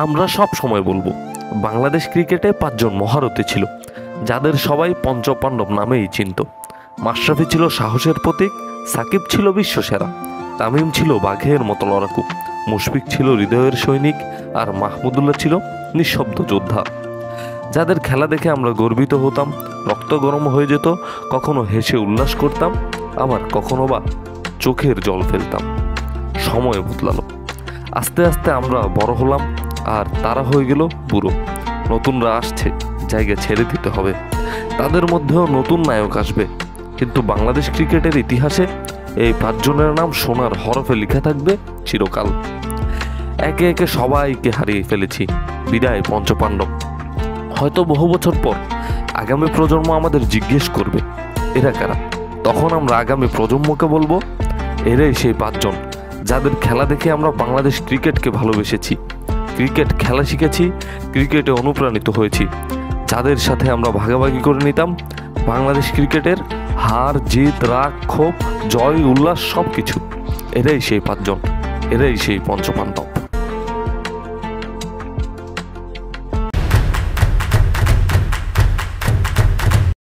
আমরা সব সময় বলবো বাংলাদেশ ক্রিকেটে 5 জন মহারথী ছিল, যাদের সবাই পঞ্চপাণ্ডব নামেই চিনত। মাশরাফি ছিল সাহসের প্রতীক, সাকিব ছিল বিশ্বসেরা, তামিম ছিল বাঘের মতো লড়াকু, মুশফিক ছিল হৃদয়ের সৈনিক, আর মাহমুদুল্লাহ ছিল নিঃশব্দ যোদ্ধা। যাদের খেলা দেখে আমরা গর্বিত হতাম, রক্ত গরম হয়ে যেত, কখনো হেসে উল্লাস করতাম, আবার কখনো বা চোখের জল ফেলতাম। সময় বদলালো, আস্তে আস্তে আমরা বড় হলাম, আর তারা হয়ে গেল বুড়ো। নতুনরা আসছে, জায়গা ছেড়ে দিতে হবে। তাদের মধ্যেও নতুন নায়ক আসবে, কিন্তু বাংলাদেশ ক্রিকেটের ইতিহাসে এই 5 জনের নাম সোনার হরফে লেখা থাকবে চিরকাল। একে একে সবাইকে হারিয়ে ফেলেছি, বিদায় পঞ্চপাণ্ডব। হয়তো বহু বছর পর আগামী প্রজন্ম আমাদের জিজ্ঞেস করবে এরা কারা, তখন আমরা আগামী প্রজন্মকে বলবো এরাই সেই 5 জন যাদের খেলা দেখে আমরা বাংলাদেশ ক্রিকেটকে ভালোবেসেছি, ক্রিকেট খেলা শিখেছি, ক্রিকেটে অনুপ্রাণিত হয়েছি, যাদের সাথে আমরা ভাগাভাগি করে নিতাম বাংলাদেশ ক্রিকেটের হার জিত, রাগ, ক্ষোভ, জয়, উল্লাস সব কিছু। এরাই সেই 5 জন, এরাই সেই পঞ্চপাণ্ডব।